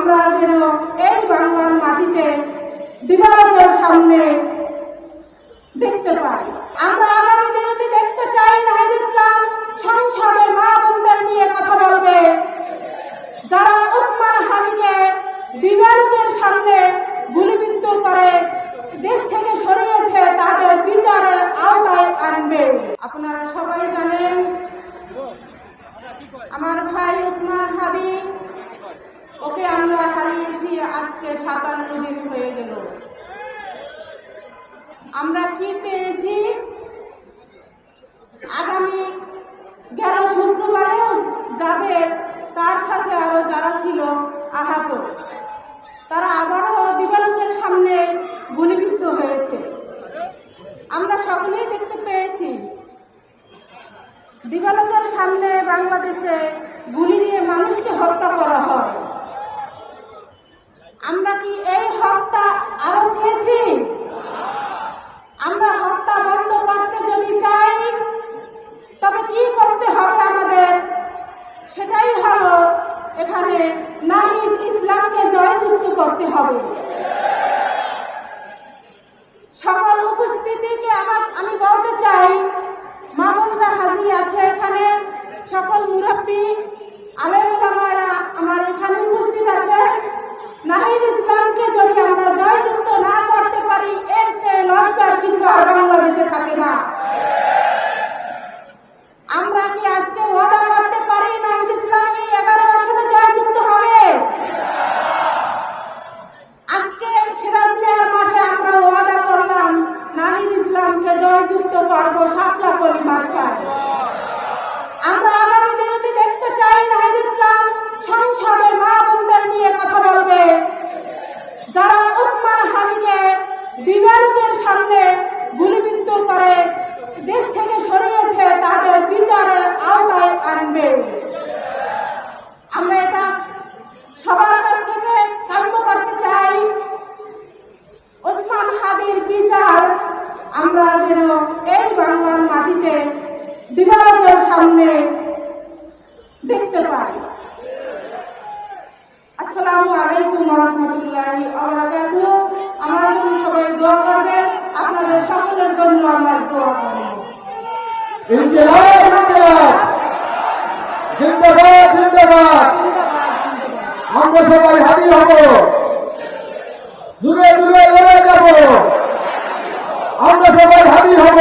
আমরা যেন এই বাংলার মাটিতে দিবালোকের সামনে দেখতে পাই। আমরা আগামী দিনে দেখতে চাই নাহিদ ইসলাম সংসদে মা বোনদের নিয়ে কথা বলবে, যারা ওসমান হাদিকে দিবালোকের সামনে গুলিবিদ্ধ করে দেশ থেকে সরিয়েছে তাদের বিচারের আওতায় আনবে। আপনারা সবাই জানেন আমার ভাই ওসমান হাদি, ওকে আমরা হারিয়েছি আজকে 57 দিন হয়ে গেল। আমরা কি পেয়েছি? আগামী গেল শুক্রবারেও যাবে, তার সাথে আরো যারা ছিল আহত, তারা আবারও দিবালোকের সামনে গুলিবিদ্ধ হয়েছে। আমরা সকলেই দেখতে পেয়েছি দিবালোকের সামনে বাংলাদেশে গুলি দিয়ে মানুষকে হত্যা করা হয়। আমরা কি এই হত্যা আরো চেয়েছি? আমরা হত্যা বন্ধ করতে যদি চাই তবে কি করতে হবে আমাদের? সেটাই হলো এখানে নাহিদ ইসলামকে জয়যুক্ত করতে হবে। সকল উপস্থিতিকে আমি বলতে চাই, মা বোনরা হাজির আছে এখানে, সকল মুরব্বী আলেম ওলামারা আমার এখানে উপস্থিত আছে। নাহিদ ইসলামকে যদি আমরা জয়যুক্ত না করতে পারি, এর চেয়ে লজ্জার কিছু আর বাংলাদেশে থাকে না। আমরা কি আজকে ওয়াদা করতে পারি নাহিদ ইসলাম এই 11 আসনে জয়যুক্ত হবে? আজকে সিরাজ মিয়ার মাঠে আমরা ওয়াদা করলাম নাহিদ ইসলামকে জয়যুক্ত করবো শাপলা কলি মার্কায়। আমরা আগামী দিনে দেখতে চাই নাহিদ ইসলাম সংসদে মা বোনদের নিয়ে কথা বলবে, যারা ওসমান হাদিকে দিবালোকের সামনে গুলিবিদ্ধ করে দেশ থেকে সরিয়েছে তাদের বিচারের আওতায় আনবে। আমরা এটা সবার কাছ থেকে কাম্য করতে চাই। ওসমান হাদির বিচার আমরা যেন এই বাংলার মাটিতে দিবালোকের সামনে দেখতে পাই। আসসালামু আলাইকুম ওয়া রাহমাতুল্লাহি ওয়া বারাকাতুহু। আমার জন্য সবাই দোয়া করবেন, আপনাদের সকলের জন্য আমার দোয়া করব। ইনকিলাব ইনকিলাব, জিন্দাবাদ জিন্দাবাদ। আমরা সবাই হাজির হব, দূরে দূরে লড়ে যাব। আমরা সবাই হাজির হব।